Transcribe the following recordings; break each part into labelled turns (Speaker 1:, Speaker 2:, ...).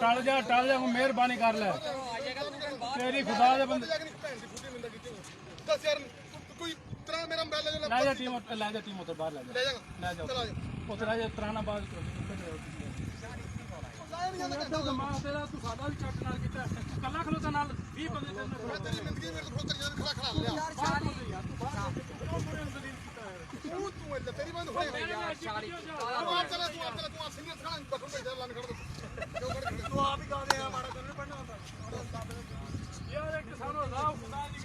Speaker 1: टल जा मेहरबानी कर ले तेरी खुदा दे बंदे ले जा टीम उधर बाहर ले जा उधर जा तराना बाज तेरा तू सादा भी चट नाल कीता कल्ला खलोता नाल 20 बंदे तेरी जिंदगी मेरे को खड़ा खड़ा ले यार तेरी बंद हो गई यार 40 तू आप चला तू सीनियर खड़ा बखम पे लान खड़ा तू आप ही गा दे यार मारा करने पड़ना होता यार एक सानो राव खुदा दी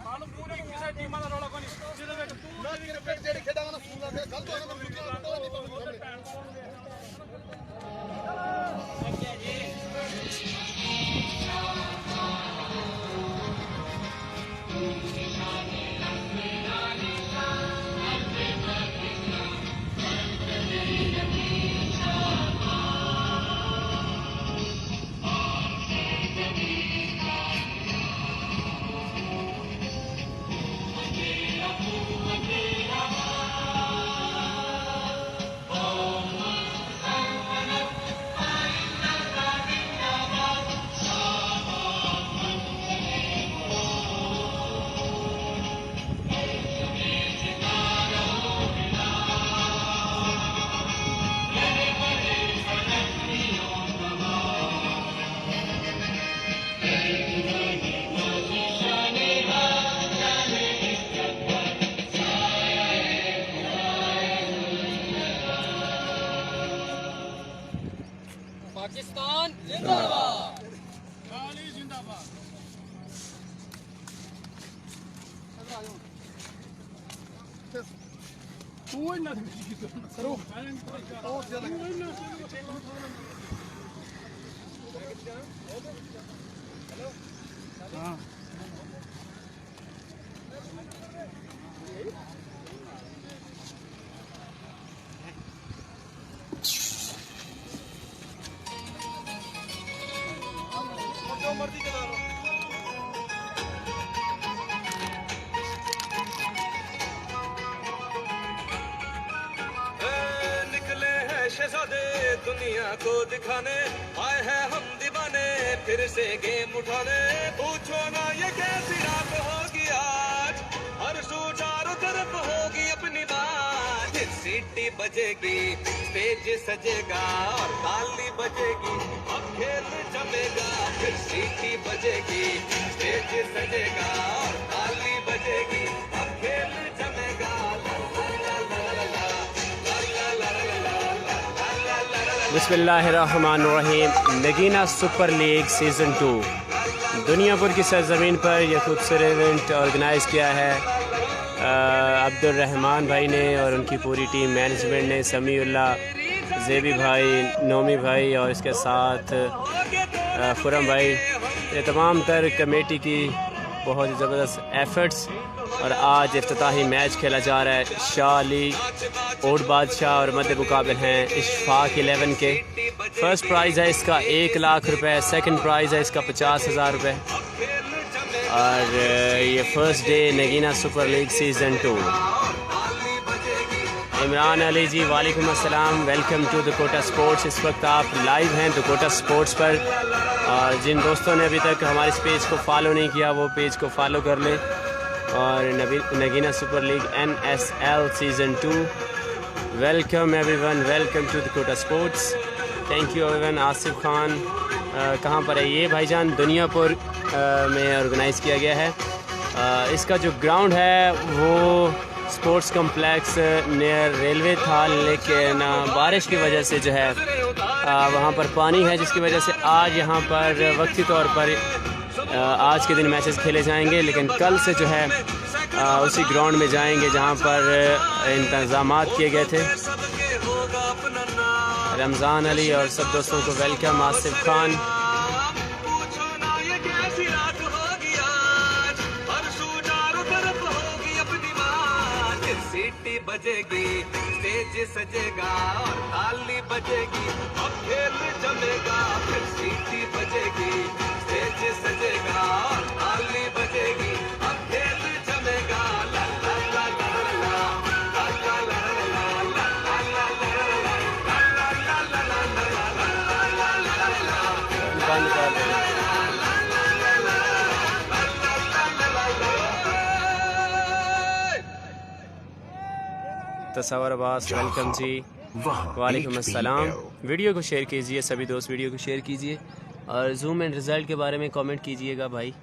Speaker 1: मालूम पूरे किसी टीम दा रोला कोनी जिदे विच तू ना क्रिकेट जेडी खेडांगा ना स्कूल दा गलत होना मैं
Speaker 2: पाकिस्तान जिंदाबाद
Speaker 1: काली जिंदाबाद तू ना करो हां
Speaker 3: मर्जी चला लो निकले हैं शहजादे दुनिया को दिखाने आए हैं हम दीवाने फिर से गेम उठाने पूछो ना ये कैसी रात होगी आज हर सू चारों तरफ होगी अपनी बात सीटी बजेगी स्टेज सजेगा और ताली बजेगी अब खेल जमेगा फिर सीटी बजेगी स्टेज सजेगा और ताली बजेगी अब खेल जमेगा
Speaker 4: बिस्मिल्लाहिर्रहमानिर्रहीम। Nagina super league season 2 Duniyapur की सरजमीन पर यह खूबसूरत इवेंट ऑर्गेनाइज़ किया है अब्दुर्रहमान भाई ने और उनकी पूरी टीम मैनेजमेंट ने, समीउल्लाह, ज़ेबी भाई, नोमी भाई और इसके साथ खुरम भाई, ये तमाम तर कमेटी की बहुत ही ज़बरदस्त एफ़र्ट्स। और आज इफ्तिताही मैच खेला जा रहा है शाह अली, ओट बादशाह और मध्य मुकाबले हैं इशफाक 11 के। फ़र्स्ट प्राइज़ है इसका 1 लाख रुपए, सेकंड प्राइज़ है इसका 50,000 रुपये। और ये first day Nagina super league season 2। Imran Ali ji वालेकुम अस्सलाम, वेलकम टू दकोटा स्पोर्ट्स। इस वक्त आप लाइव हैं दकोटा स्पोर्ट्स पर। और जिन दोस्तों ने अभी तक हमारे इस पेज को फॉलो नहीं किया वो पेज को फॉलो कर लें। और Nagina super league NSL season 2, welcome everyone, welcome to Dakota sports. Thank you everyone. Asif Khan कहाँ पर है ये भाईजान? दुनियापुर में ऑर्गेनाइज़ किया गया है। इसका जो ग्राउंड है वो स्पोर्ट्स कम्प्लेक्स नियर रेलवे था, लेकिन बारिश की वजह से जो है वहाँ पर पानी है, जिसकी वजह से आज यहाँ पर वक्ती तौर पर आज के दिन मैचेस खेले जाएंगे। लेकिन कल से जो है उसी ग्राउंड में जाएंगे जहाँ पर इंतज़ामात किए गए थे। रमज़ान अली और सब दोस्तों को वेलकम। आसिफ खान,
Speaker 3: सीटी बजेगी स्टेज सजेगा और ताली बजेगी अब खेल जमेगा फिर सीटी बजेगी स्टेज सजेगा और ताली बजेगी अब खेल जमेगा ला ला ला ला ला ला ला ला ला ला ला ला ला ला ला ला
Speaker 4: बंद कर दें। तसव्वुर अब्बास वेलकम जी, वालेकुम अस्सलाम। वीडियो को शेयर कीजिए, सभी दोस्त वीडियो को शेयर कीजिए और जूम एंड रिज़ल्ट के बारे में कमेंट कीजिएगा भाई।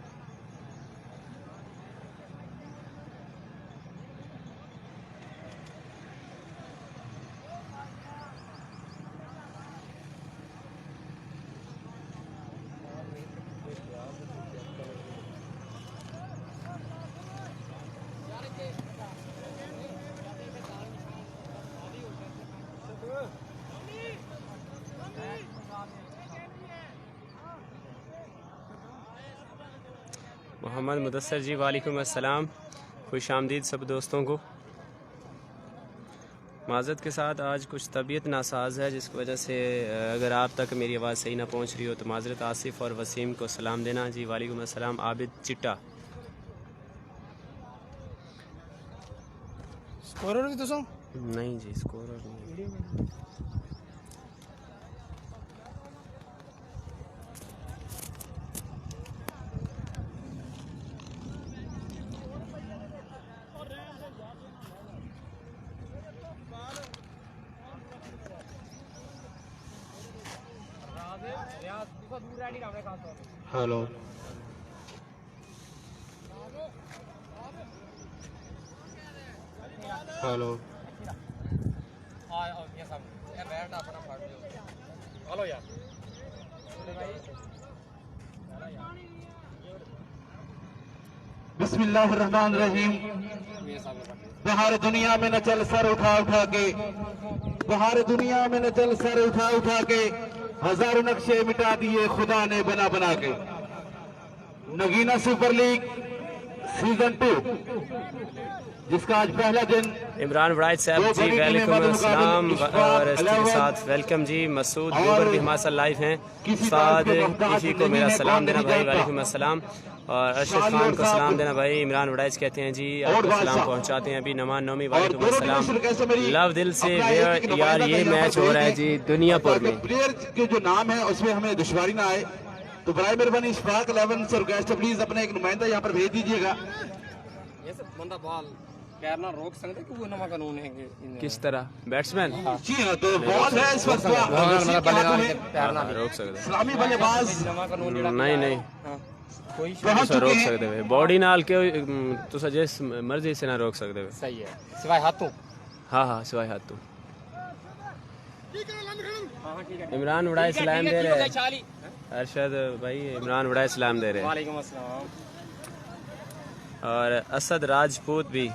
Speaker 4: मोहम्मद मुदस्सर जी वालेकुम अस्सलाम, खुश आमदीद सब दोस्तों को। माज़रत के साथ आज कुछ तबीयत नासाज है, जिसकी वजह से अगर आप तक मेरी आवाज़ सही ना पहुंच रही हो तो माज़रत। आसिफ और वसीम को सलाम देना जी। वालेकुम अस्सलाम। आबिद चिट्टा
Speaker 1: स्कोरर की तो
Speaker 4: नहीं जी, स्कोरर नहीं।
Speaker 1: हेलो हेलो हेलो यार बिस्मिल्लाहिर्रहमानिर्रहीम। बाहर दुनिया में न चल सर उठा उठा के, बाहर दुनिया में न चल सर उठा उठा के, हजारों नक्शे मिटा दिए खुदा ने बना बना के। नगीना सुपर लीग सीजन 2 जिसका आज पहला दिन।
Speaker 4: इमरान वड़ाइच साहब जी वेलकम अस्सलाम और इसके साथ वेलकम जी। मसूद गोबर भी हमारे साथ लाइव हैं। साद इफी को मेरा सलाम देना भाई, वालेकुम अस्सलाम। और अरशद खान को सलाम देना भाई। इमरान वड़ाइच कहते हैं जी आपको सलाम पहुंचाते हैं अभी। नमान नौमी वालेकुम अस्सलाम। लव दिल से यार ये मैच हो रहा है जी दुनियापुर में।
Speaker 1: प्लेयर के जो नाम है उसमें हमें दुश्वारी ना आए तो बराए मेहरबानी इशफाक 11 से रिक्वेस्ट है, प्लीज अपने एक नुमाइंदा यहाँ पर भेज दीजिएगा।
Speaker 2: कैरना रोक सकते कि वो नवा कानून है
Speaker 4: किस तरह बैट्समैन
Speaker 1: जी हाँ, तो बॉल है इस वक्त
Speaker 4: रोक सकते
Speaker 1: इस्लामी बल्लेबाज
Speaker 2: नवा कानून
Speaker 4: नहीं नहीं
Speaker 2: कोई
Speaker 1: पहुंच
Speaker 4: रोक
Speaker 1: चुके हैं।
Speaker 4: सकते हुए बॉडी नाल के तुसा जिस मर्जी से ना रोक सकते हुए।
Speaker 2: सही है सिवाय हाथों।
Speaker 4: हाँ हाँ सिवाय हाथ तो।
Speaker 2: हाँ ठीक है।
Speaker 4: इमरान वड़ाई सलाम दे रहे हैं अरशद भाई। इमरान वड़ाई सलाम दे रहे हैं
Speaker 2: वालेकुम अस्सलाम।
Speaker 4: और असद राजपूत भी।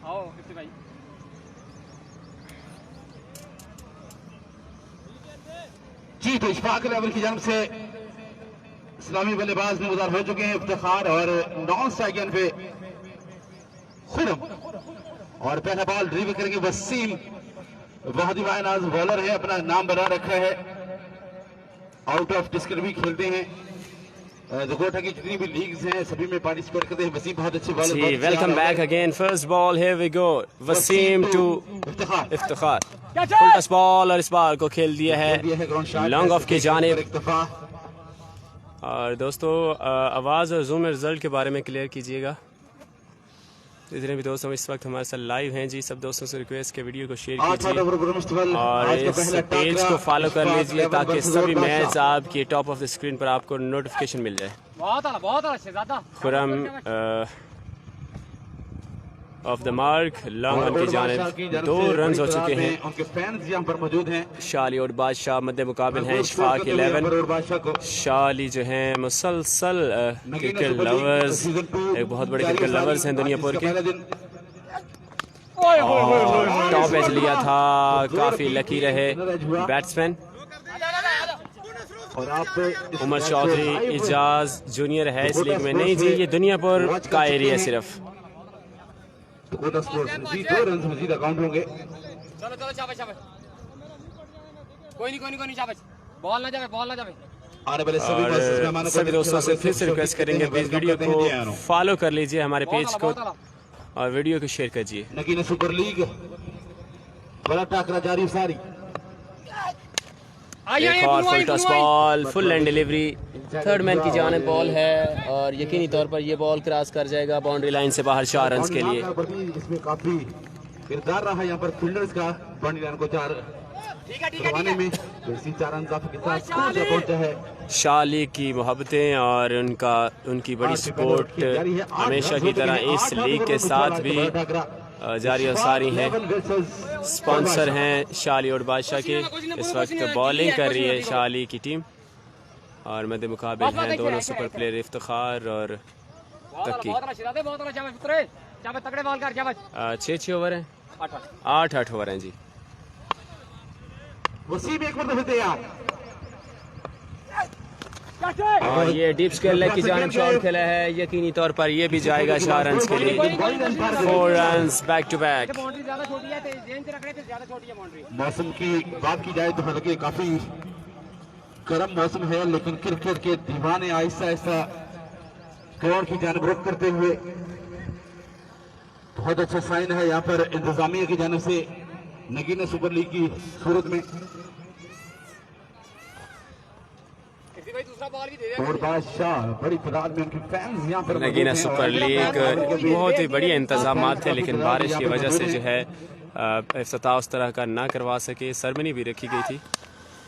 Speaker 2: आओ इफ्ती भाई।
Speaker 1: जी तो इशफाक लेवल की जानब से इस्लामी बल्लेबाज नमदार हो चुके हैं इफ्तिखार और नॉन स्ट्राइक पे खुरम। और पहला बॉल ड्रीव करेंगे वसीम। बहुत ही मायनाज बॉलर है, अपना नाम बना रखा है, आउट ऑफ डिस्कट भी खेलते हैं। कोटा की जितनी भी लीग्स हैं सभी में पार्टिसिपेट करते हैं। वसीम बहुत अच्छे बॉलर।
Speaker 4: जी welcome back again. First ball here we go. Wasim to Iftikhar. Full touch ball और इस बॉल को खेल दिया है लॉन्ग ऑफ की जानिब। और दोस्तों आवाज़ और जूम रिजल्ट के बारे में क्लियर कीजिएगा। जितने भी दोस्तों इस वक्त हमारे साथ लाइव हैं जी, सब दोस्तों से रिक्वेस्ट के वीडियो को शेयर कीजिए और इस पेज को फॉलो कर लीजिए ताकि सभी मैच आपकी टॉप ऑफ द स्क्रीन पर आपको नोटिफिकेशन मिल जाए।
Speaker 2: बहुत Shahzada
Speaker 4: Khurram off the mark long on की जानिब 2 रन हो चुके हैं।
Speaker 1: उनके फैंस यहाँ पर मौजूद हैं।
Speaker 4: शाली और बादशाह मध्य मुकाबिल हैं इशफाक 11। शाली जो हैं मुसलसल क्रिकेट लवर्स, एक बहुत बड़े क्रिकेट लवर्स हैं दुनियापुर के। टॉप एज लिया था, काफी लकी रहे बैट्समैन।
Speaker 1: और आप
Speaker 4: उमर चौधरी इजाज जूनियर है इस लीग में। नहीं जी ये दुनियापुर का एरिया सिर्फ।
Speaker 1: कोटा स्पोर्ट्स जी 2 रन मजीद अकाउंट होंगे।
Speaker 2: चलो चलो शाबाश शाबाश। कोई नहीं शाबाश। बॉल ना जावे।
Speaker 1: आने वाले सभी
Speaker 4: और सभी दोस्तों से फिर से रिक्वेस्ट करेंगे प्लीज वीडियो को फॉलो कर लीजिए हमारे पेज को और वीडियो को शेयर कीजिए।
Speaker 1: नगीना सुपर लीग बड़ा टाकरा जारी सारी।
Speaker 4: एक और full toss ball, full and delivery, third man की जानिब बॉल है और यकीनी तौर पर ये बॉल क्रॉस कर जाएगा बाउंड्री लाइन से बाहर 4 रन के लिए।
Speaker 1: इसमें काफी किरदार रहा है यहाँ पर फील्डर्स का बाउंड्री लाइन को 4 करवाने में। 4 रन काफी के साथ स्कोर जो पहुंचा है।
Speaker 4: शाली की मोहब्बतें और उनकी बड़ी सपोर्ट हमेशा की तरह इस लीग के साथ भी जारी और सारी है। स्पॉन्सर हैं शाली और बादशाह के। इस वक्त बॉलिंग कर रही है शाली की टीम और मध्य मुकाबिल हैं दोनों सुपर प्लेयर इफ्तिखार और तकी। 6 ओवर हैं, 8 ओवर हैं जी।
Speaker 1: वसीम एक बार तैयार
Speaker 4: और ये डीप स्क्वायर लेग की जानिब शॉट खेला है, यकीनी तौर पर ये भी जाएगा 4 रन के लिए। 4 रन बैक टू बैक।
Speaker 1: मौसम की बात की जाए तो हालांकि काफी गर्म मौसम है, लेकिन क्रिकेट के दीवाने आहिस्ता आहिस्ता ग्राउंड की जानिब रुख करते हुए बहुत अच्छा साइन है यहाँ पर इंतजामिया की जानिब से नगीना सुपर लीग की सूरत में। और बादशाह बड़ी तादाद में उनके फैंस यहाँ पर
Speaker 4: नगीना सुपर लीग बहुत ही बढ़िया इंतजाम थे, लेकिन बारिश की वजह से जो है इफ्तिताह उस तरह का ना करवा सके। सरमनी भी रखी गई थी।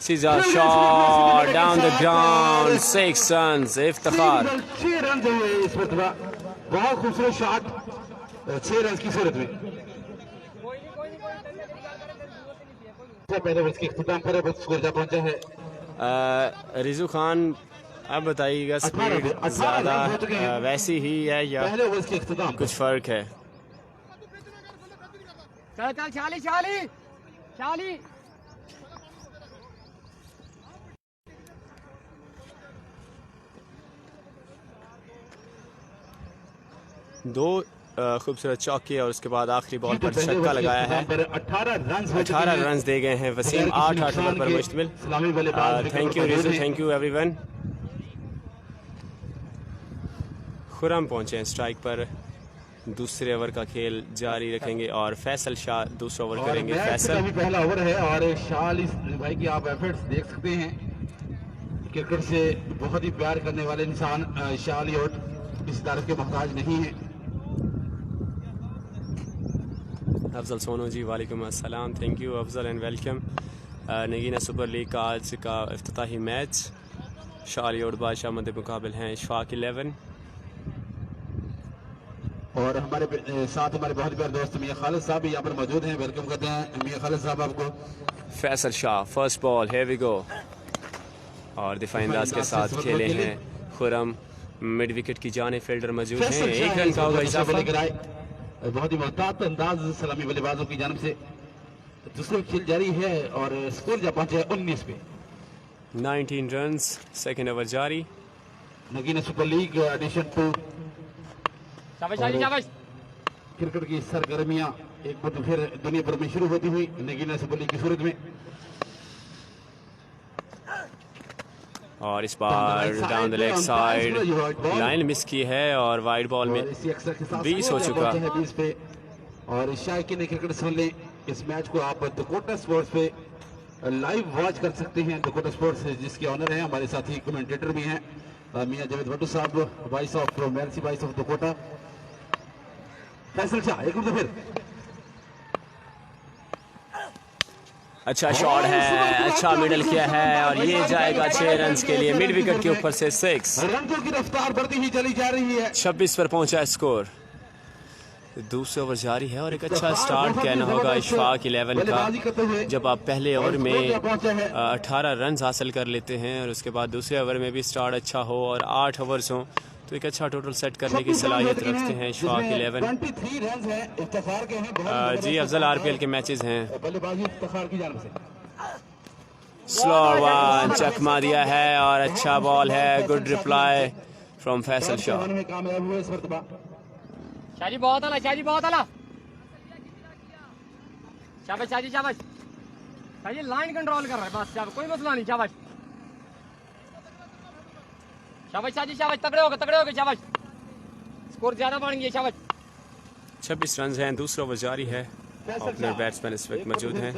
Speaker 4: सीधा shot down the ground, 6 runs. Iftikhar
Speaker 1: 6 run जो है इस मरतबा, बहुत खूबसूरत शॉट 6 रन की सूरत में। पहले ओवर के इख्तिताम पर अब स्कोर जा पहुंचा है।
Speaker 4: रिजू खान अब बताइएगा, स्पीड ज्यादा वैसी ही है या
Speaker 1: पहले ओवर के इख्तिताम
Speaker 4: कुछ फर्क है?
Speaker 2: चल चल शाली शाली शाली।
Speaker 4: दो खूबसूरत चौके और उसके बाद आखिरी बॉल पर छक्का लगाया है। 18 रन दे गए हैं वसीम, 8 ओवर पर मुश्तमिल। Thank you Riju, thank you everyone. Khurram पहुंचे हैं स्ट्राइक पर, दूसरे ओवर का खेल जारी रखेंगे और फैसल शाह दूसरा ओवर करेंगे। फैसल
Speaker 1: पहला ओवर है और शाली भाई की आप एफर्ट्स देख सकते हैं। क्रिकेट से बहुत ही प्यार करने वाले इंसान शाली और इस तारीफ के मोहताज नहीं है।
Speaker 4: अफजल सोनू जी वालेकुम अस्सलाम, thank you Afzal and welcome. Nagina super league का आज का इफ्तिताही मैच, शाली और बादशाह मध्य मुकाबिल हैं इशफाक 11
Speaker 1: और हमारे साथ हमारे बहुत प्यारे दोस्त मियां खालिद साहब भी यहाँ पर मौजूद हैं। वेलकम करते हैं मियां खालिद साहब आपको।
Speaker 4: Faisal Shah first ball, here we go. और दिफाई अंदाज के साथ खेले हैं खुरम। मिड विकेट की जाने फील्डर मौजूद हैं। 1 रन का होगा इजाफा।
Speaker 1: बहुत ही मोहतात अंदाज सलामी बल्लेबाजों की जानिब से दूसरा खेल जारी है और स्कोर जा पहुंचे 19 पे।
Speaker 4: 19 रन्स, सेकंड ओवर जारी।
Speaker 1: Nagina super league edition 2।
Speaker 2: शाबाश शाली शाबाश।
Speaker 1: क्रिकेट की सरगर्मियां एक बार फिर दुनिया भर में शुरू होती हुई नगीना सुपर लीग की सूरत में।
Speaker 4: और इस बार down the leg side line miss की है और वाइड बॉल में 20 हो चुका है।
Speaker 1: 20 पे और शायकीन क्रिकेट सुन लें, इस मैच को आप दकोटा स्पोर्ट्स पे लाइव वॉच कर सकते हैं। दकोटा स्पोर्ट्स जिसके ऑनर हैं हमारे साथी कमेंटेटर भी हैं मियां जावेद भट्टू साहब, voice of Mailsi, voice of Dakota. Faisal Shah एक फिर
Speaker 4: अच्छा शॉट है, अच्छा मिडल किया है और ये जाएगा 6 रन के लिए। मिड विकेट के ऊपर से 6
Speaker 1: रनों की रफ्तार बढ़ती ही चली जा रही है।
Speaker 4: 26 पर पहुंचा है स्कोर। दूसरे ओवर जारी है और एक अच्छा स्टार्ट कहना होगा इशफाक 11 का। जब आप पहले ओवर में 18 रन हासिल कर लेते हैं और उसके बाद दूसरे ओवर में भी स्टार्ट अच्छा हो और 8 ओवर्स हों तो एक अच्छा टोटल सेट करने की सलाहियत रखते हैं इशफाक 11। जी अफजल आरपीएल के मैचेस हैं। स्लो वन चकमा दिया है और अच्छा बॉल है। Good reply from Faisal Shah.
Speaker 2: Shaji बहुत आला, शाजी बहुत आला। शाबाश शाजी शाबाश। शाजी लाइन कंट्रोल कर रहा है बस, शाबाश कोई मसला नहीं। शाबाश शाबाश शाजी शाबाश। तगड़े हो गए शाबाश। स्कोर ज्यादा बढ़ गया शाबाश।
Speaker 4: 26 रन हैं, दूसरा ओवर जारी है। ओपनर बैट्समैन इस वक्त मौजूद हैं।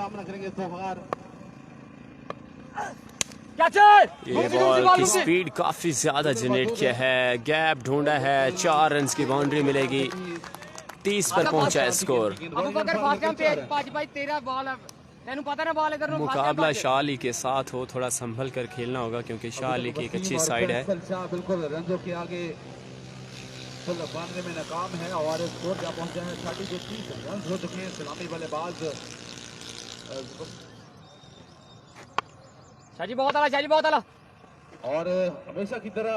Speaker 4: ये बॉल की स्पीड काफी ज्यादा जनरेट किया है, गैप ढूंढा है, 4 रन की बाउंड्री मिलेगी, 30 पर पहुंचा है स्कोर। मुकाबला शाह अली के साथ हो, थोड़ा संभल कर खेलना होगा क्योंकि शाह अली की एक अच्छी साइड है।
Speaker 5: बिल्कुल रंजों के आगे बांधने में नाकाम है और स्कोर क्या पहुंचा है 30 रन हो चुके हैं। सलामी बल्लेबाज
Speaker 2: शाजी बहुत आला
Speaker 5: और हमेशा की तरह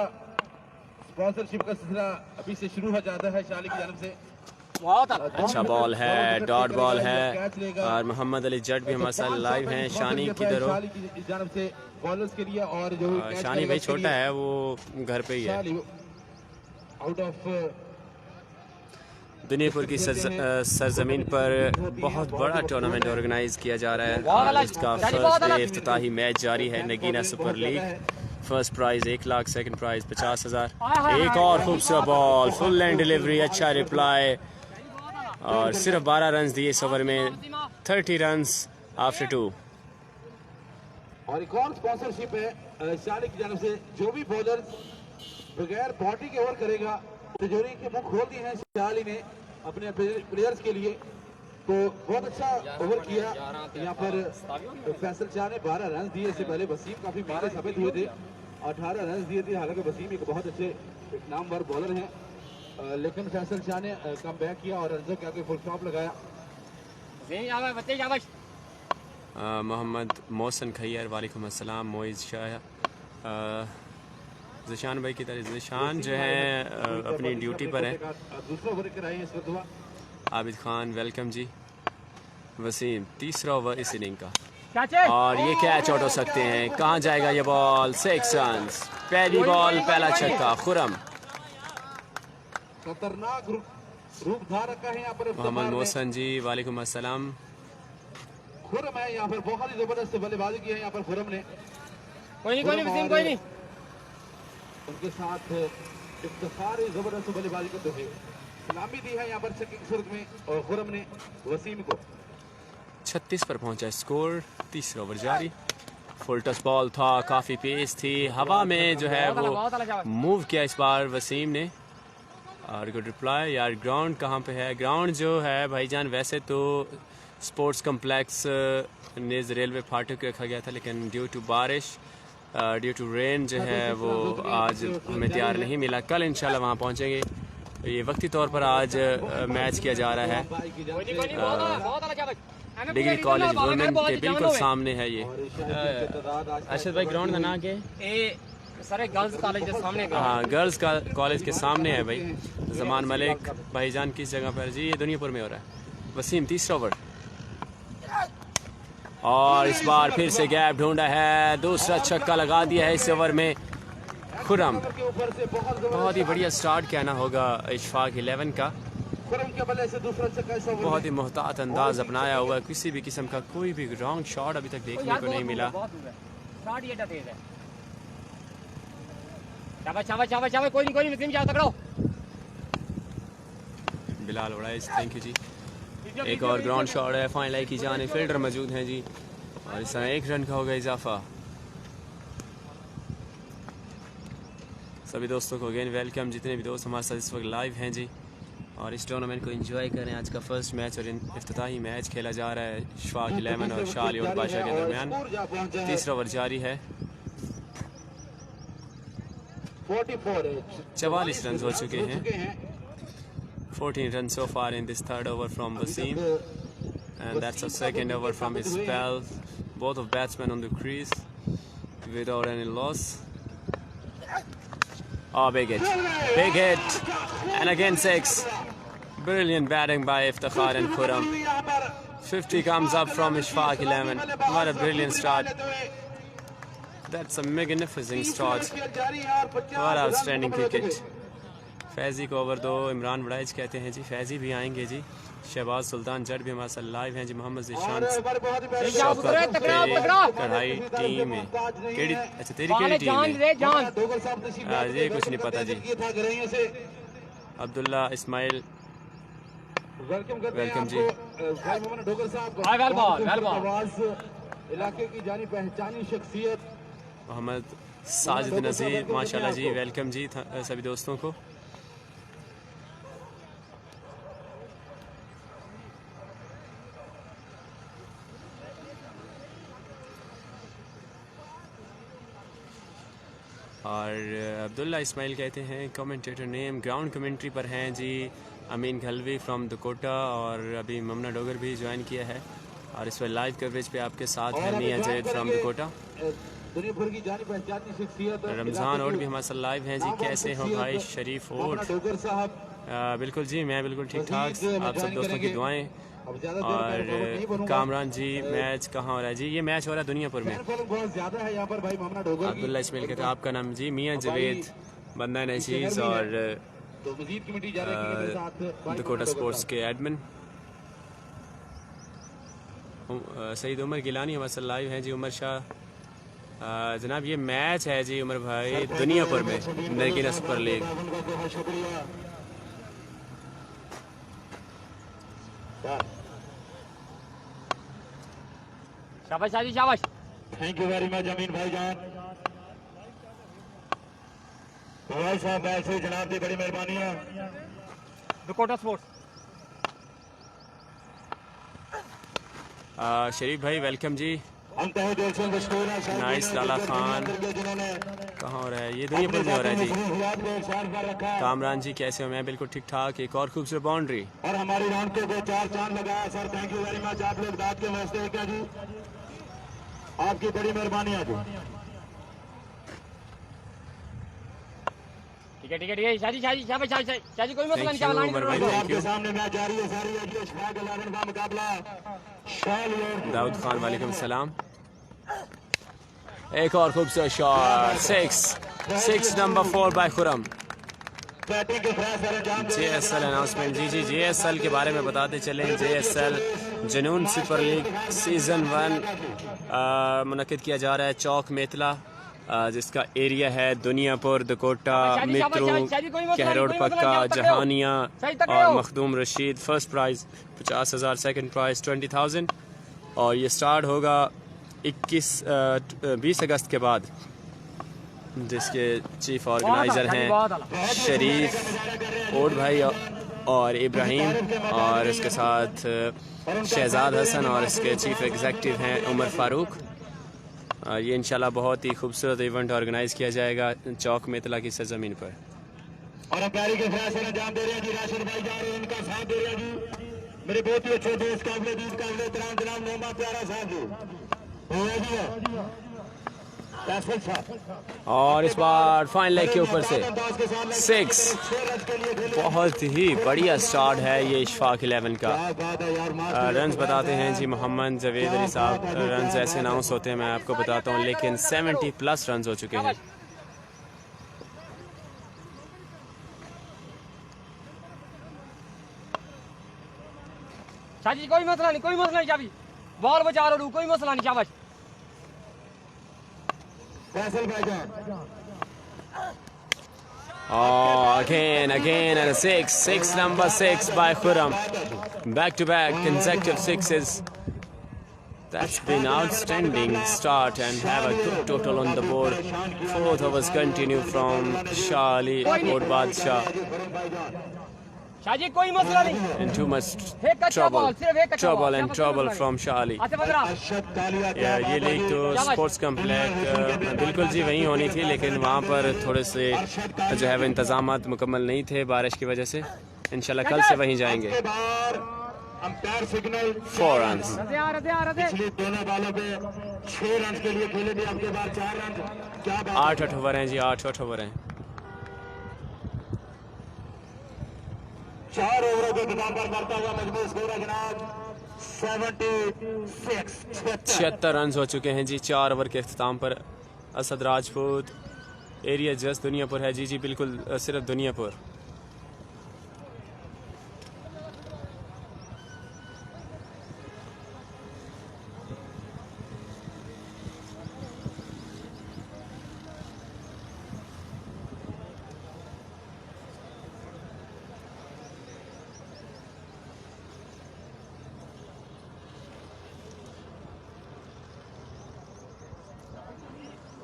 Speaker 5: स्पॉन्सरशिप का सिलसिला अभी से शुरू हो जाता है शाली की जानिब से।
Speaker 4: अच्छा बॉल है, डॉट बॉल है और मोहम्मद अली जट भी हमारे साथ लाइव हैं। शानी किधर हो?
Speaker 5: जानिब से बॉलर्स के लिए और जो
Speaker 4: शानी भाई छोटा है, वो घर पे ही है।
Speaker 5: आउट ऑफ
Speaker 4: दुनियापुर की सरजमीन पर बहुत बड़ा टूर्नामेंट ऑर्गेनाइज किया जा रहा है। इसका फर्स्ट डे इफ्तिताही मैच जारी है। Nagina super league, first prize 1 lakh, second prize 50,000। एक और खूबसूरत बॉल, फुल लाइन डिलीवरी, अच्छा रिप्लाई और सिर्फ 12 रन दिए इस ओवर में, 30 रन आफ्टर 2।
Speaker 5: और एक और स्पॉन्सरशिप है शाली की जानिब से। जो भी बॉलर बगैर बॉडी के ओवर करेगा, तिजोरी के मुंह खोल दिए हैं शाली ने अपने प्लेयर्स के लिए। तो बहुत अच्छा ओवर किया यहाँ पर फैसल शाह ने। 12 रन दिए, इससे पहले वसीम काफी महंगे साबित हुए थे, 18 रन दिए थे। हालांकि वसीम एक बहुत अच्छे एक नामवर बॉलर हैं, लेकिन फैसल शाह ने कम बैक किया और रनों के आगे फुल स्टॉप लगाया।
Speaker 4: मोहम्मद मोहसन खैर, वालेकुम अस्सलाम। मोइज शाह, ज़िशान भाई की तरह। ज़िशान जो है अपनी ड्यूटी पर है।
Speaker 5: दूसरा ओवर कराए इस वक्त
Speaker 4: आबिद खान, वेलकम जी। वसीम, तीसरा ओवर इस इनिंग का और ये कैच आउट हो सकते हैं। कहाँ जाएगा ये बॉल? 6 रन, पहली बॉल, पहला छक्का। खुरम,
Speaker 5: खतरनाक रूप धार रखा है यहाँ पर
Speaker 4: मोहम्मद मोहसन जी, वालेकुम अस्सलाम।
Speaker 5: खुरम है यहाँ पर, बहुत ही जबरदस्त बल्लेबाजी की है यहाँ पर खुरम ने।
Speaker 2: कोई नहीं
Speaker 5: उनके साथ इफ्तिखार जबरदस्त बल्लेबाजी करते हुए सलामी दी है यहाँ पर छक्के की सूरत में और खुरम ने वसीम को।
Speaker 4: 36 पर पहुंचा स्कोर, तीसरा ओवर जारी। फुल टच बॉल था, काफी पेस थी, हवा में जो है वो मूव किया इस बार वसीम ने और गुड रिप्लाई। यार ग्राउंड कहाँ पे है? ग्राउंड जो है भाईजान वैसे तो स्पोर्ट्स कम्प्लेक्स नेज रेलवे फाटक रखा गया था, लेकिन ड्यू टू बारिश, ड्यू टू रेन जो है वो आज हमें तैयार नहीं मिला। कल इंशाल्लाह वहाँ पहुँचेंगे। ये वक्ती तौर पर आज मैच किया जा रहा है। डिग्री कॉलेज वुमेन के बिल्कुल सामने है ये। अरशद भाई ग्राउंड का नाम क्या है?
Speaker 2: सर गर्ल्स कॉलेज के सामने।
Speaker 4: हाँ, गर्ल्स का कॉलेज के सामने है भाई। जमान मलिक भाईजान किस जगह पर जी? ये दुनियापुर में हो रहा है। वसीम, तीसरा ओवर और इस बार फिर से गैप ढूंढा है, दूसरा छक्का लगा दिया है इस ओवर में। खुरम, बहुत ही बढ़िया स्टार्ट कहना होगा इशफाक 11 का। बहुत ही मोहतात अंदाज अपनाया हुआ है, किसी भी किस्म का कोई भी रॉन्ग शॉट अभी तक देखने को नहीं मिला।
Speaker 2: कोई नहीं जाओ तकड़ो।
Speaker 4: बिलाल उड़ाइस, थैंक यू जी। एक और ग्राउंड शॉट है, फाइन लाइन की जाने फील्डर मौजूद हैं जी और इस तरह 1 रन का होगा इजाफा। सभी दोस्तों को अगेन वेलकम, जितने भी दोस्त हमारे साथ इस वक्त लाइव हैं जी, और इस टूर्नामेंट को एंजॉय करें। आज का फर्स्ट मैच और इफ्तिताही मैच खेला जा रहा है इशफाक 11 और शाह अली बादशाह के दरमियान। तीसरा ओवर जारी है। 44 रन हो चुके हैं। 14 runs so far in this third over from Wasim, and that's a second over from his spell. Both of batsmen on the crease without any loss. Oh, big hit, and again 6. Brilliant batting by Iftikhar and Khurram. 50 comes up from Ishfaq 11. What a brilliant start. That's a magnificent start. What outstanding cricket. Faizi को over 2 Imran वड़ाइज कहते हैं जी। फैज़ी भी आएंगे जी। शहबाज सुल्तान जट भी हमारे साथ live हैं जी। मोहम्मद ज़िशान कढ़ाई टीम में केड़ी, अच्छा तेरी केड़ी टीम है? ये कुछ नहीं पता जी। अब्दुल्ला इस्माइल, वेलकम जी।
Speaker 5: इलाके की जानी पहचानी शख्सियत
Speaker 4: मोहम्मद साजिद नज़ीर माशाल्लाह जी, वेलकम जी सभी दोस्तों को। और अब्दुल्ला इस्माइल कहते हैं कमेंटेटर नेम, ग्राउंड कमेंट्री पर हैं जी अमीन घलवी फ्रॉम दकोटा, और अभी ममना डोगर भी ज्वाइन किया है और इस पर लाइव कवरेज पे आपके साथ है मियां जवेद फ्रॉम दकोटा। रमज़ान ओट भी हमारे साथ लाइव हैं जी। कैसे हो भाई शरीफ ओट? बिल्कुल जी, मैं बिल्कुल ठीक ठाक, आप सब दोस्तों की दुआएं। और कामरान जी मैच कहाँ हो रहा है जी? ये मैच हो रहा है दुनियापुर में। अब्दुल्ला इस्माइल कहते हैं आपका नाम जी मियां जवेद बंदा नशीज़ और दकोटा स्पोर्ट्स के एडमिन। सईद उमर गिलानी हमारे साथ लाइव हैं जी। उमर शाह जनाब ये मैच है जी उमर भाई दुनियापुर में नरगिना सुपर लीग।
Speaker 2: शाबाश शाजी शाबाश।
Speaker 1: थैंक यू वेरी मच अमीन भाईजान। भाई साहब ऐसे जनाब की बड़ी मेहरबानी है।
Speaker 2: दकोटा स्पोर्ट्स।
Speaker 4: शरीफ भाई वेलकम जी। नाइस लाला खान कहाँ हो रहा है? ये दुनियापुर में हो रहा है जी। कामरान जी कैसे हो? मैं बिल्कुल ठीक ठाक। एक और खूबसूरत बाउंड्री
Speaker 1: और हमारी राउंड को 4 चांद लगाया sir. Thank you very much. आप लोग दाद के वास्ते क्या जी, आपकी बड़ी मेहरबानी है जी।
Speaker 2: ठीक है ठीक है ठीक है शाजी शाजी शाबाश शाजी शाजी, कोई मसला नहीं। क्या
Speaker 1: आपके सामने मैच जारी है सारी का मुकाबला।
Speaker 4: दाऊद खान वालेकुम सलाम। एक और खूबसूरत shot, 6 number 4 by Khurram. JSL announcement जी JSL के बारे में बताते चलें। JSL Junoon super league season 1 मुनक्किद किया जा रहा है चौक मेतला, जिसका एरिया है दुनियापुर, दकोटा, मित्रू, कहरोड पक्का, जहानिया और Makhdoom Rashid. First prize 50,000, second prize 20,000 और ये स्टार्ट होगा 20 अगस्त के बाद, जिसके चीफ ऑर्गेनाइज़र हैं शरीफ ओट भाई और इब्राहिम, और इसके साथ शहजाद हसन, और इसके चीफ एग्जेक्टिव हैं उमर फारूक। ये इंशाल्लाह बहुत ही खूबसूरत इवेंट ऑर्गेनाइज किया जाएगा चौक मेतला की सरजमीन पर।
Speaker 1: और अंपायरी के फैसले अंजाम दे रहे हैं जी राशिद भाई जा रहे हैं, उनका साथ दे रहे हैं जी मेरे बहुत ही अच्छे दोस्त काबिल दीद काबिल एहतराम जनाब मोहम्मद प्यारा साहब जी।
Speaker 4: और इस बार फाइन लेग के ऊपर से 6, बहुत ही बढ़िया स्टार्ट है ये इशफाक 11 का। रन्स बताते हैं जी मोहम्मद जवेद अली साहब। रन्स ऐसे अनाउंस होते हैं मैं आपको बताता हूँ, लेकिन 70+ रन्स हो चुके हैं।
Speaker 2: शाजी कोई मसला नहीं, कोई मसला नहीं शाबी, बॉल बचा लो, कोई मसला नहीं। शाबाश
Speaker 1: फैसल भाईजान।
Speaker 4: Oh, again, and a 6 number 6 by Khurram. Back-to-back consecutive 6s. That's been outstanding start and have a good total on the board. 4th overs continue from Shah Ali Akbar Badshah.
Speaker 2: Shaji कोई मसला नहीं।
Speaker 4: And too much trouble from Shah Ali. ये league तो sports complex बिल्कुल जी वहीं होनी थी, लेकिन वहाँ पर थोड़े से जो है वो इंतजामात मुकम्मल नहीं थे बारिश की वजह से। इंशाल्लाह कल से वहीं जाएंगे। 4 रन्स।
Speaker 1: दोनों बालों पे 6 रन के लिए खेले थे, आपके बाद 4 रन।
Speaker 4: 8 ओवर हैं जी, 8 ओवर हैं।
Speaker 1: 4 ओवरों के खिताब पर करता हुआ मजबूत स्कोर है जनाब
Speaker 4: 76 रन हो चुके हैं जी 4 ओवर के अख्ताम पर। असद राजपूत एरिया जस्ट दुनियापुर है जी बिल्कुल सिर्फ दुनियापुर।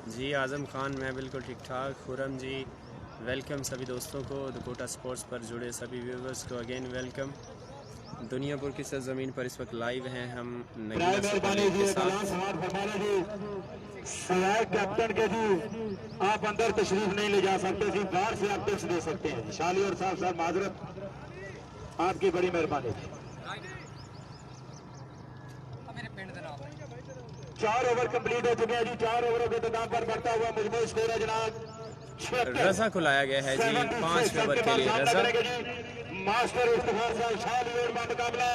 Speaker 4: जी आज़म खान, मैं बिल्कुल ठीक ठाक। खुरम जी वेलकम सभी दोस्तों को। द कोटा स्पोर्ट्स पर जुड़े सभी व्यूवर्स को अगेन वेलकम। दुनियापुर की सरजमीन पर इस वक्त लाइव हैं हम नगीना सुपर लीग के साथ।
Speaker 5: कैप्टन के जी आप अंदर तशरीफ नहीं ले जा सकते जी, बाहर से आप टिप्स दे सकते हैं। शाली और साहब माजरत, आपकी बड़ी मेहरबानी। 4 ओवर कंप्लीट हो चुके हैं जी। 4 ओवरों के तदाम पर बढ़ता हुआ मुजमू स्कोर है जनाब 76।
Speaker 4: रजा को लाया गया है जी 5 ओवर के लिए। रजा
Speaker 5: मास्टर इफ्तिखार साहब शाली और मुकाबला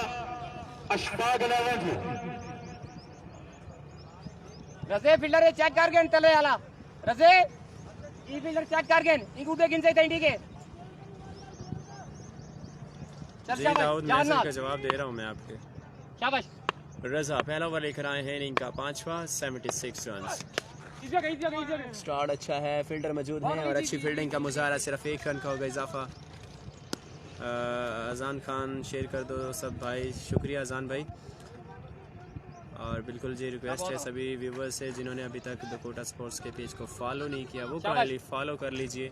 Speaker 5: अशफाक 11 जी।
Speaker 2: रजे फील्डर चेक कर गए तले आला रजे ई फील्डर चेक कर गए इंकू के गिन से तंडी के चल
Speaker 4: जी
Speaker 2: शाबाश
Speaker 4: दाऊद
Speaker 2: जान
Speaker 4: मैसेज का जवाब दे रहा हूं मैं आपके।
Speaker 2: शाबाश
Speaker 4: रजा पहला ओवर लेकर आए हैं इनिंग का 5वां 76 रन। स्टार्ट अच्छा है, फील्डर मौजूद हैं और अच्छी फील्डिंग का मुजाहरा। सिर्फ 1 रन का होगा इजाफा। अजान खान शेयर कर दो सब भाई, शुक्रिया अजान भाई। और बिल्कुल जी रिक्वेस्ट है सभी व्यूवर्स से जिन्होंने अभी तक द कोटा स्पोर्ट्स के पेज को फॉलो नहीं किया वो काइंडली फॉलो कर लीजिए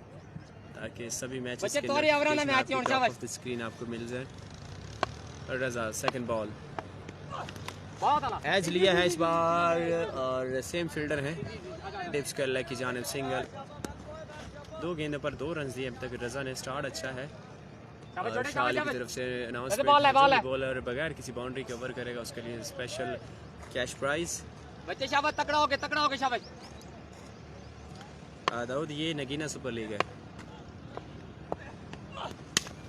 Speaker 4: ताकि सभी मैचेस के ऑफ द स्क्रीन आपको मिल जाए। रजा सेकंड बॉल एज लिया है इस बार और सेम फील्डर है। डिप्स कर ले की जानिब सिंगल। 2 गेंदों पर 2 रन दिए अब तक रजा ने। स्टार्ट अच्छा है और शाली की तरफ से अनाउंसमेंट बॉलर बगैर किसी बाउंड्री के ओवर करेगा उसके लिए स्पेशल कैश प्राइज।
Speaker 2: बच्चे शाबाश तकड़ा हो गए शाबाश।
Speaker 4: दाऊद ये नगीना सुपर लीग है।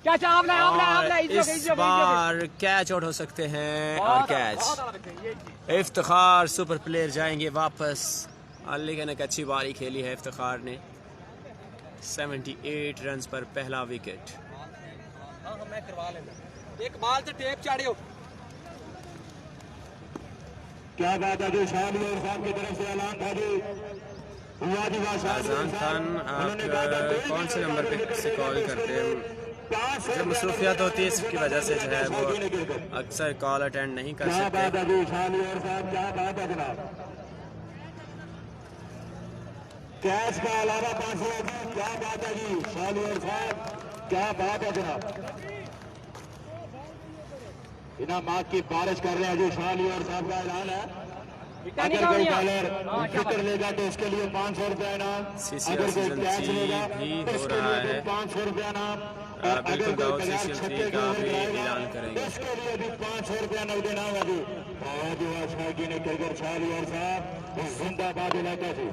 Speaker 2: क्या चावला
Speaker 4: और इस बार कैच आउट हो सकते हैं और कैच। इफ्तिखार सुपर प्लेयर जाएंगे वापस। लेकिन एक अच्छी बारी खेली है इफ्तिखार ने। 78 रन पर पहला विकेट।
Speaker 2: एक बाल से टेप चाड़ियो।
Speaker 5: क्या बात है जो शाली और साहब की तरफ से ऐलान था जी।
Speaker 4: अजान खान आप कौन से नंबर पे से कॉल करते हैं? जब मसरूफियत होती है इसकी वजह से जो है वो अक्सर कॉल अटेंड नहीं कर सकते।
Speaker 5: कैच का अलावा 5 ओवर। क्या बात है जी शाली और साहब, क्या बात है जनाब। इनामात की बारिश कर रहे हैं जो शाली और साहब का ऐलान है। अगर कोई बॉलर विकेट लेगा तो उसके लिए 500 रुपया इनाम। अगर कोई कैच लेगा तो उसके लिए 500 रुपया इनाम। और अगर कोई बगैर छक्के का
Speaker 4: ऐलान करेंगे
Speaker 5: उसके लिए भी 500 रुपया नकद इनाम है जी। बहुत ही अच्छा ने क्रिकेट शाली और साहब जिंदाबाद इलाका जी।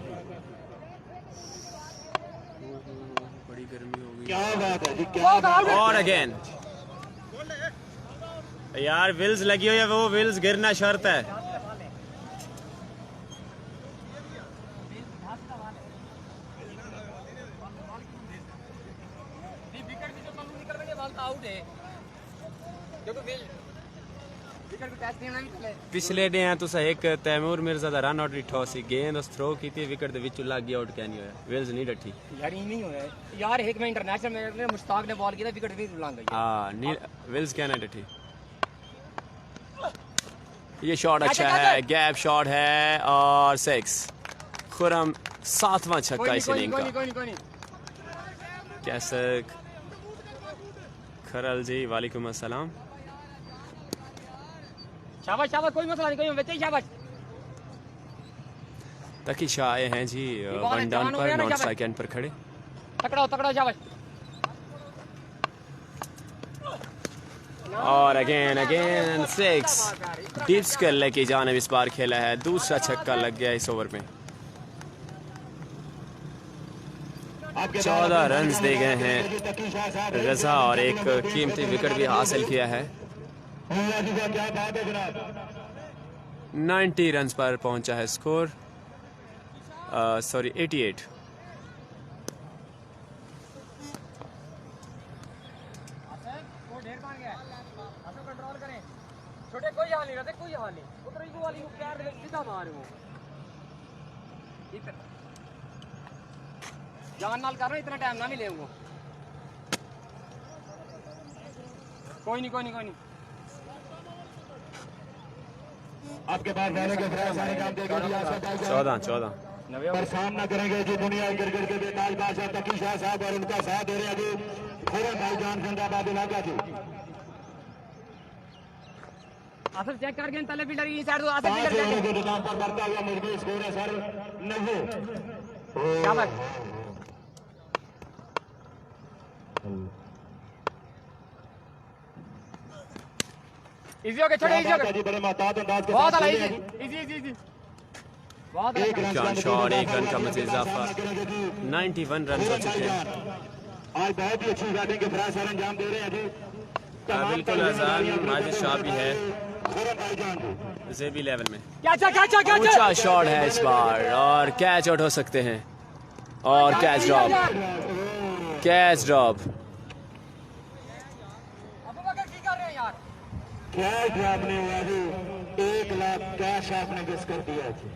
Speaker 4: बड़ी गर्मी हो गई।
Speaker 5: क्या बात है जी, क्या बात है।
Speaker 4: और अगेन यार विल्स लगी हुई है, वो विल्स गिरना शर्त है। पिछले डे तुस एक तैमूर मिर्जा दा रन आउट डिठो सी। गेंद उस थ्रो की थी विकेट दे विच लग गया, आउट क्या नहीं होया। विल्स नहीं डठी
Speaker 2: यार ये नहीं होया यार। एक में इंटरनेशनल में मुश्ताक ने बॉल किया विकेट भी लग गई।
Speaker 4: हां विल्स क्या नहीं डठी। ये शॉट अच्छा है, गैप शॉट है और 6। खुरम 7वां छक्का इस इनिंग का।
Speaker 2: कोई
Speaker 4: कैसे खरल जी वालेकुम अस्सलाम।
Speaker 2: शाबाश शाबाश, कोई मसला नहीं, कोई बच्चे शाबाश।
Speaker 4: तकी शाह आए हैं जी 1 डाउन पर, नॉट सेकंड पर खड़े।
Speaker 2: तकड़ा शाबाश।
Speaker 4: और अगेन 6 डिप्स कर लेके जानिब इस बार खेला है। दूसरा छक्का लग गया इस ओवर में। 14 रन दे गए हैं रजा और एक कीमती विकेट भी हासिल किया है। 90 रन पर पहुंचा है स्कोर। सॉरी 88।
Speaker 2: छोटे कोई हाल नहीं रहते, कोई हाल नहीं। उधर ही वाली को प्यार दे सीधा मार वो जान नाल कर रहा, इतना टाइम ना मिले वो। कोई नहीं।
Speaker 5: आपके पास रहने के सारे काम देगा
Speaker 4: 14।
Speaker 6: पर सामना करेंगे जी दुनिया क्रिकेट के बेताज बादशाह तकी शाह साहब और उनका साथ दे रहे हैं जी खिरन भाईजान जिंदाबाद इलाका जी।
Speaker 2: आसिफ चेक कर गेंद तले फील्डर की साइड दो आसिफ
Speaker 6: 5
Speaker 2: फील्डर
Speaker 6: ओवरों के निजाम पर बढ़ता हुआ मजबूत स्कोर है सर 90।
Speaker 2: शाबाश इजी हो गया छोड़े इजी हो गया
Speaker 6: जी बड़े महतात अंदाज के
Speaker 2: बहुत
Speaker 6: साथ
Speaker 2: अला
Speaker 6: खेले हैं
Speaker 2: इजी
Speaker 6: जी।
Speaker 2: इजी इजी बहुत
Speaker 6: एक
Speaker 2: अच्छा
Speaker 6: रन
Speaker 4: जॉन शॉट 1 रन का मजीद इजाफा 91 रन हो चुके हैं।
Speaker 6: आज बहुत ही अच्छी बैटिंग के प्रयास सर अंजाम दे रहे हैं जी।
Speaker 4: बिल्कुल आजाद माजिद शाह भी है
Speaker 6: खिरन भाईजान जी
Speaker 4: जेबी लेवल में।
Speaker 2: क्या
Speaker 4: ऊंचा शॉट है इस बार और कैच आउट हो सकते हैं और कैच ड्रॉप
Speaker 2: अबू बकर की कर रहे हैं यार
Speaker 6: कैश ड्रॉप नहीं हुआ जी 1 लाख कैश आपने मिस कर दिया जी।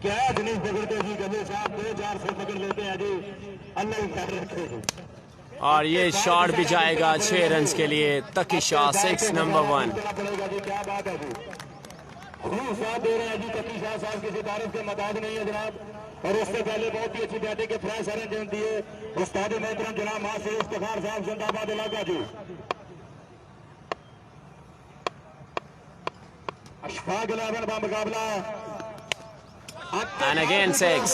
Speaker 6: कैच नहीं पकड़ते जी कभी साहब 2-4 से पकड़ लेते हैं जी अल्लाह ही खैर रखे जी।
Speaker 4: और ये शॉट भी जाएगा 6 रन के लिए तकी शाह 6 नंबर 1।
Speaker 6: पड़ेगा जी क्या बात है जी खूब साथ दे रहे हैं जी तकी शाह साहब किसी तारीफ के मताज नहीं है जनाब। और उससे पहले बहुत ही अच्छी बैटिंग के फ्रेश रन जन दिए उस्ताद मोहतरम जनाब मासिर इफ्तिखार साहब जिंदाबाद इलाका जी। अशफाक 11 का मुकाबला
Speaker 4: एंड अगेन 6।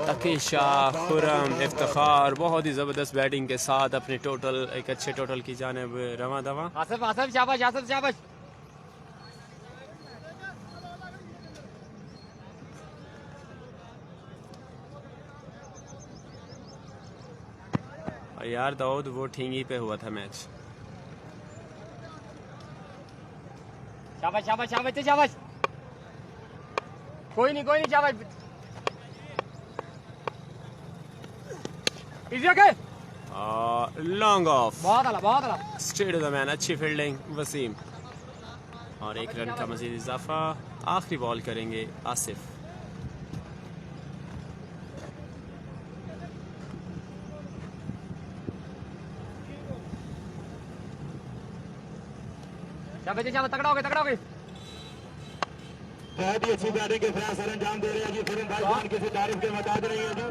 Speaker 4: तकी शाह खुरम इफ्तिखार बहुत ही जबरदस्त बैटिंग के साथ अपने टोटल एक अच्छे टोटल की जानिब रवा दवा।
Speaker 2: आसिफ आसिफ शाबाश आसिफ शाबाश
Speaker 4: और यार दाऊद वो ठींगी पे हुआ था मैच।
Speaker 2: शाबाश शाबाश शाबाश शाबाश कोई नहीं शाबाश इजी हो गया
Speaker 4: लॉन्ग ऑफ
Speaker 2: बहुत अला
Speaker 4: स्ट्रेट द मैन अच्छी फील्डिंग वसीम और 1 रन का मजीद इजाफा। आखिरी बॉल करेंगे आसिफ।
Speaker 2: शाबाश तगड़ा हो गए
Speaker 6: बहुत ही अच्छी बैटिंग के फ्रेश सर अंजाम दे रहे हैं जी। फिर भाईजान किसी तारीफ के मताज नहीं है जी।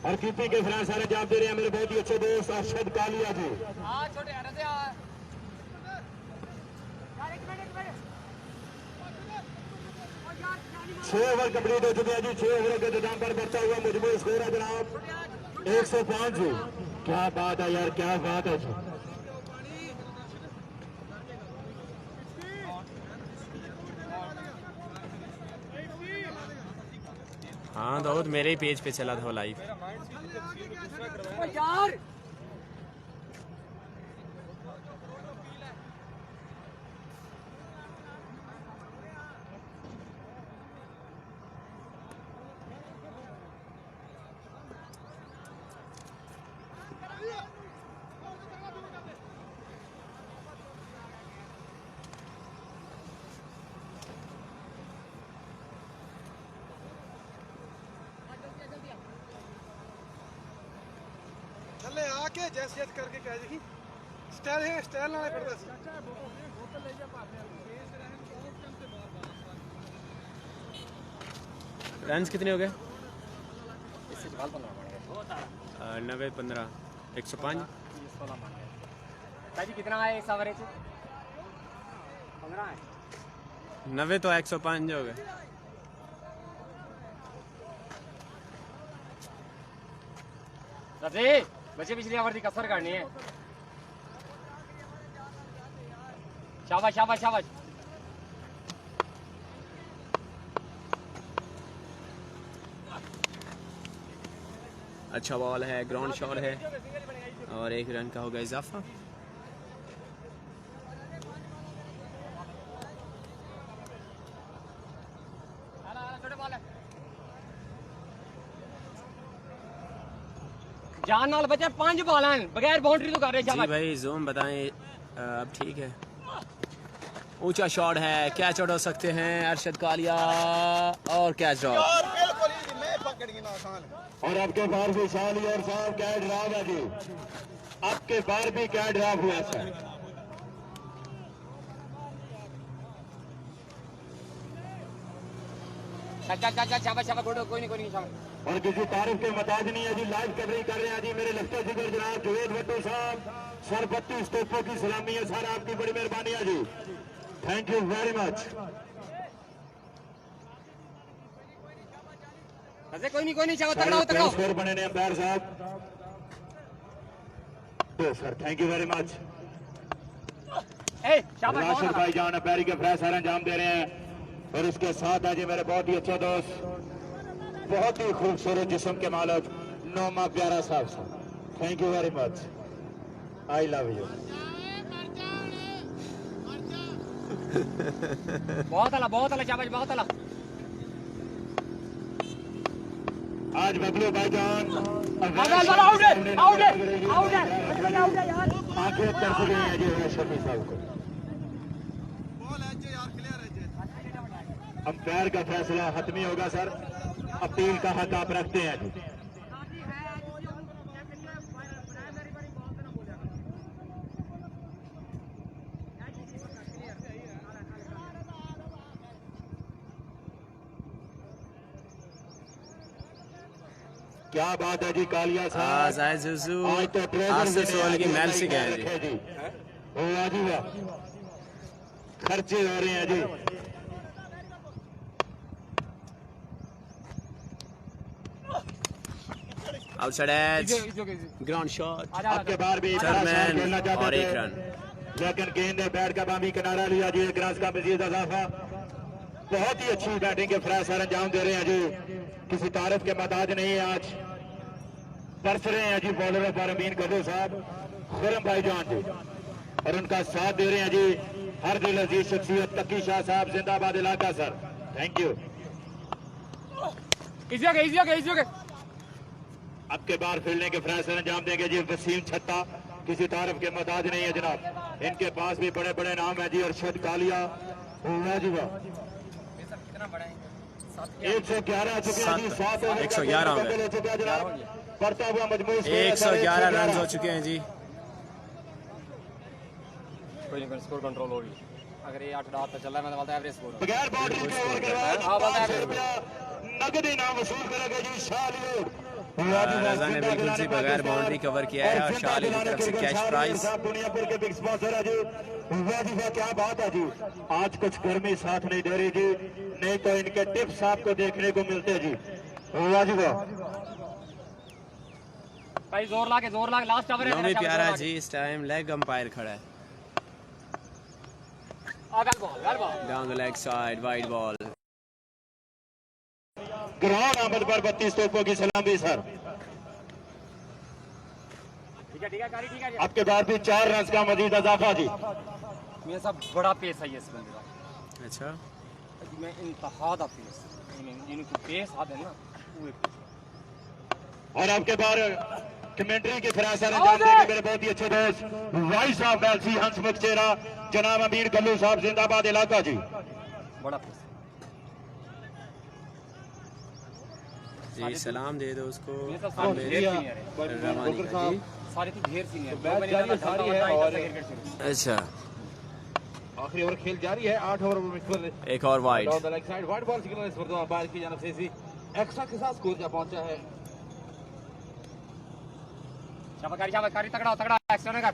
Speaker 6: और कीपिंग के फ्रेश सर अंजाम दे रहे हैं मेरे बहुत ही अच्छे दोस्त अरशद कालिया जी।
Speaker 2: छोटे रजे
Speaker 6: 6 ओवर कंप्लीट हो चुके हैं जी। 6 ओवरों के निजाम पर बढ़ता हुआ मजबूत स्कोर है जनाब 105 जी। क्या बात है यार क्या बात है जी।
Speaker 4: हाँ दाऊद मेरे ही पेज पे चला था लाइव।
Speaker 2: यार
Speaker 1: थल्ले आके जैसे करके कह दी स्टाइल है स्टाइल नाल करदा सी
Speaker 4: रन्स कितने हो गए? 90 15 105
Speaker 2: कितना है इस एवरेज 15 है
Speaker 4: 90 तो 105 हो गए।
Speaker 2: रजे बच्चे पिछली ओवर की कसर करनी है। शाबाश शाबाश शाबाश
Speaker 4: अच्छा बॉल है ग्राउंड शॉट है और 1 रन का होगा इजाफा।
Speaker 2: जान नाल बचे 5 बॉल हैं बगैर बाउंड्री तो कर रहे
Speaker 4: जी
Speaker 2: शाबाश
Speaker 4: भाई जूम बताएं अब ठीक है। ऊंचा शॉट है कैच आउट हो सकते हैं अरशद कालिया और कैच ड्रॉप।
Speaker 1: बिल्कुल ही मैं पकड़ गई ना आसान
Speaker 6: और आपके बार भी शाली और साहब क्या ड्राफ है जी। आपके बार भी क्या ड्राफ हुआ सर
Speaker 2: चल चल चल चल शाबाश शाबाश गुड कोई नहीं शाबाश।
Speaker 6: और किसी तारीफ के मताज नहीं है जी, लाइव कवरेज कर रहे हैं जी मेरे लफ्ता जिगर जनाब जुवेद भट्टू साहब, सर 32 तोपों की सलामी है सर, आपकी बड़ी मेहरबानी है जी, थैंक यू वेरी मच।
Speaker 2: रजे कोई नहीं शाबाश तगड़ा हो
Speaker 6: स्कोर बने ने अंपायर साहब, तो sir thank you very much.
Speaker 2: ए शाबाश
Speaker 6: राशिद भाईजान अंपायरी के फैसला अंजाम दे रहे हैं, और इसके साथ आज मेरे बहुत ही अच्छे दोस्त, बहुत ही खूबसूरत जिस्म के मालिक नोमा प्यारा साहब, thank you very much, I love you.
Speaker 2: बहुत अला शाबाश बहुत अला।
Speaker 6: आज बबलू भाईजान आंखें तरफ गई हैं जी शफी साहब को। अंपायर का फैसला हतमी होगा सर, अपील का हक आप रखते हैं जी। क्या बात है जी कालिया साहब,
Speaker 4: जायद जुजू
Speaker 6: आज तो ट्रेजर
Speaker 4: आसिफ सोल की महल से गए जी।
Speaker 6: वाह जी वाह, खर्चे हो रहे हैं जी।
Speaker 4: आउटसाइड एज ग्राउंड शॉट
Speaker 6: आपके बार भी
Speaker 4: सरमैन
Speaker 6: खेलना चाहते
Speaker 4: और
Speaker 6: थे,
Speaker 4: 1 रन।
Speaker 6: लेकिन गेंद ने बैट का बामी किनारा लिया जी, एक रन का मजीद इजाफा। बहुत ही अच्छी बैटिंग के फ्राई सर अंजाम दे रहे हैं जी, किसी तारीफ के मताज नहीं है, आज बरस रहे हैं जी बॉलरों पर अमीन कदू साहब, खुरम भाईजान जी, और उनका साथ दे रहे हैं जी हर दिल अजीज शख्सियत तकी शाह साहब, जिंदाबाद इलाका सर, थैंक यू।
Speaker 2: इजी हो गए।
Speaker 6: अब के बार फील्डिंग के फ्राई सर अंजाम देंगे जी वसीम छत्ता, किसी तारीफ के मताज नहीं है जनाब, इनके पास भी बड़े बड़े नाम है जी, अरशद कालिया, वाह जी वाह। 111 आ चुके हैं जी, 7 ओवर
Speaker 4: 111 हो गए।
Speaker 6: हो चुका है जनाब, बढ़ता हुआ मजमूई
Speaker 4: 111 रन हो चुके हैं जी।
Speaker 2: कोई नहीं स्कोर कंट्रोल होगी, अगर ये 8 डाट चल रहा है मैं तो बोलता एवरेज स्कोर
Speaker 6: बगैर बाउंड्री के ओवर के बाद
Speaker 2: हाँ, बोलता है
Speaker 6: 500 रुपया नगद इनाम वसूल करेगा जी शाहलियोड।
Speaker 4: रजा ने बिल्कुल सी बगैर बाउंड्री कवर किया है, और शाली की तरफ से कैश प्राइज।
Speaker 6: दुनियापुर के बिग स्पॉन्सर है जी, वाह जी वाह, क्या बात है जी, आज कुछ गर्मी साथ नहीं दे रही जी, नहीं तो इनके टिप्स आपको देखने को मिलते जी, वाह जी वाह।
Speaker 2: भाई जोर ला लास्ट ओवर
Speaker 4: नौमी प्यारा जी इस टाइम लेग अंपायर खड़ा है, down the leg side wide ball.
Speaker 6: Ground आमद पर 32 तोपों की सलामी सर,
Speaker 2: ठीक है
Speaker 6: आपके बाद भी 4 रन का मजीद इजाफा जी।
Speaker 2: मेरा सब बड़ा पेस है इस बंदे का,
Speaker 4: अच्छा
Speaker 2: मैं इंतहा दा पेस इनको पेस आ देना वो।
Speaker 6: और आपके बाद कमेंट्री के फरासर अंजाम देंगे मेरे बहुत ही अच्छे दोस्त वाइस ऑफ एलसी हंसमुख चेहरा जनाब अमीर गल्लू साहब, जिंदाबाद इलाका जी,
Speaker 2: बड़ा पेस
Speaker 4: जी। सलाम दे दो उसको
Speaker 2: ये सब सारे ढेर सीनियर है,
Speaker 4: रवानी का जी।
Speaker 2: सारे तो ढेर सीनियर
Speaker 6: जारी है और
Speaker 4: अच्छा
Speaker 6: आखिरी ओवर खेल जारी है, 8 ओवर में
Speaker 4: एक और wide.
Speaker 6: Down the leg side wide ball signal इस पर अंपायर की जानिब से इसी एक्स्ट्रा के साथ स्कोर जा पहुंचा है।
Speaker 2: शाबाश तगड़ा एक्स्ट्रा ने कर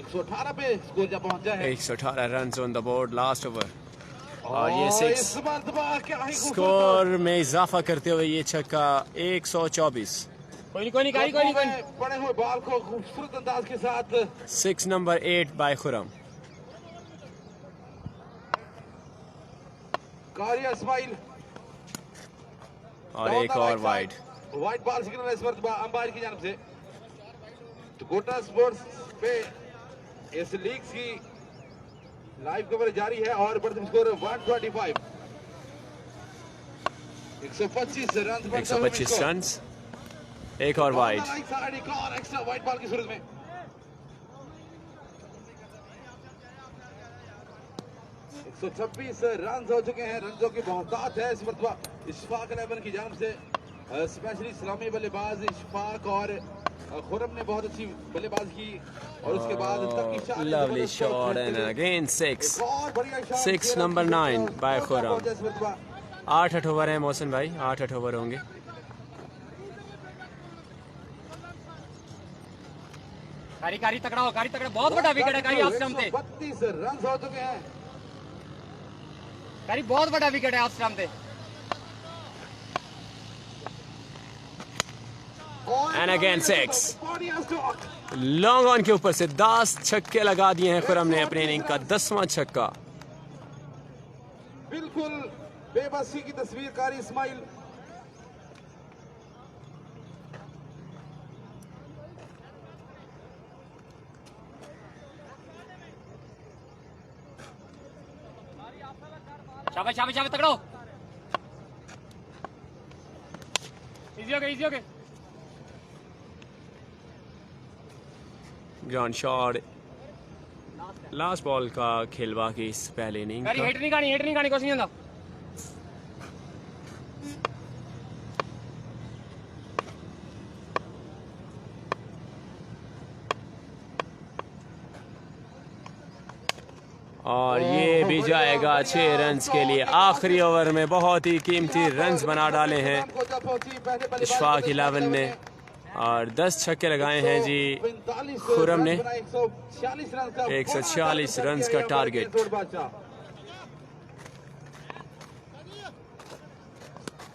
Speaker 6: 118 पे स्कोर जा पहुंचा है,
Speaker 4: 118 run on the board last over, और ये
Speaker 6: इस
Speaker 4: 6
Speaker 6: मरतबा क्या ही
Speaker 4: स्कोर में इजाफा करते हुए ये छक्का 124।
Speaker 2: कोई नहीं
Speaker 6: पड़े हुए बॉल को खूबसूरत अंदाज के साथ
Speaker 4: 6 नंबर 8 बाय खुरम।
Speaker 6: कारिया इस्माइल
Speaker 4: और एक और वाइड।
Speaker 6: वाइड बॉल सिग्नल इस मरतबा अंपायर की जानिब से। तो कोटा स्पोर्ट्स पे इस लीग की लाइव कवरेज जारी है और बढ़ते स्कोर 125 125 रन
Speaker 4: 125 रन, एक और वाइड।
Speaker 6: एक और एक्स्ट्रा वाइड बॉल की सूरत में 126 रन हो चुके हैं, रन की बहुतात है इस मरतबा इशफाक 11 की जानिब से, स्पेशली इस्लामी बल्लेबाज इशफाक और
Speaker 5: खुरम ने बहुत अच्छी बल्लेबाजी की और उसके बाद तकी शाह ने
Speaker 4: लवली
Speaker 5: जबरदस्त
Speaker 4: शॉट
Speaker 5: खेलते
Speaker 4: एंड
Speaker 5: हुए
Speaker 4: अगेन 6
Speaker 5: और बढ़िया शॉट
Speaker 4: 6
Speaker 5: 6
Speaker 4: नंबर 9 बाय खुरम।
Speaker 5: पहुंचा इस मरतबा।
Speaker 4: 8 ओवर हैं मोहसिन भाई, 8 ओवर होंगे।
Speaker 2: कारी कारी तकड़ा हो, कारी तकड़ा, बहुत बड़ा विकेट है कारी आज स्टंप पे।
Speaker 5: 32 रन हो चुके हैं।
Speaker 2: कारी बहुत बड़ा विकेट है आज स्टंप पे।
Speaker 4: एंड अगेन 6
Speaker 5: बढ़िया शॉट।
Speaker 4: लॉन्ग ऑन के ऊपर से 10 छक्के लगा दिए हैं खुरम ने अपने इनिंग का 10वां छक्का।
Speaker 5: बिल्कुल बेबसी की तस्वीर कारी इस्माइल।
Speaker 2: शाबाश शाबाश शाबाश तकड़ो। इजी हो गए, इजी हो गए।
Speaker 4: ग्राउंड शॉट लास्ट बॉल का खेलवा की इस पहले इनिंग
Speaker 2: कारी
Speaker 4: का।
Speaker 2: हिट नहीं खानी कुछ नहीं होता।
Speaker 4: और ये भी जाएगा 6 रन्स के लिए। आखिरी ओवर में बहुत ही कीमती रन्स बना डाले हैं इशफाक 11 ने और 10 छक्के लगाए हैं जी खुरम ने। 146 रन्स का टारगेट।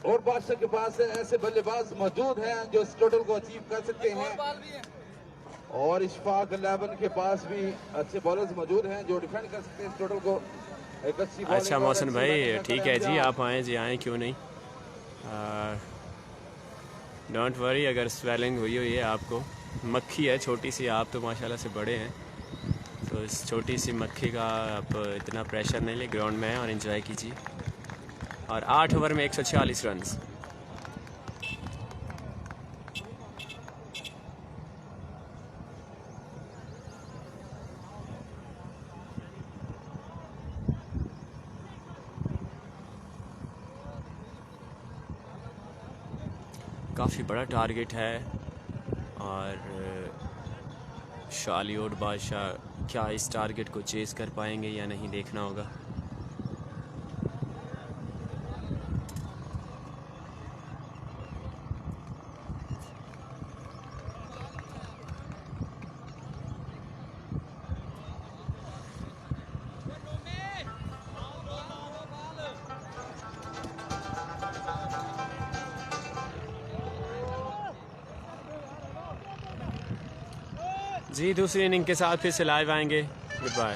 Speaker 5: और बादशाह के पास ऐसे बल्लेबाज मौजूद हैं जो इस टोटल को अचीव कर सकते हैं और इशफाक 11 के पास भी अच्छे बॉलर्स मौजूद हैं जो डिफेंड कर सकते हैं इस टोटल को। एक अच्छी bowling
Speaker 4: अच्छा
Speaker 5: और
Speaker 4: मोहसिन
Speaker 5: अच्छी
Speaker 4: भाई
Speaker 5: batting
Speaker 4: ठीक
Speaker 5: का
Speaker 4: है जी,
Speaker 5: इंतजाम।
Speaker 4: आप आएँ जी, आएँ क्यों नहीं। डोंट वरी अगर स्वेलिंग हुई है आपको। मक्खी है छोटी सी, आप तो माशाल्लाह से बड़े हैं, तो इस छोटी सी मक्खी का आप इतना प्रेशर नहीं ले, ग्राउंड में है और एंजॉय कीजिए। और 8 ओवर में 146 रन्स। काफ़ी बड़ा टारगेट है और शालियोड बादशाह क्या इस टारगेट को चेज़ कर पाएंगे या नहीं, देखना होगा। जी दूसरी इनिंग के साथ फिर से लाइव आएंगे। Good bye.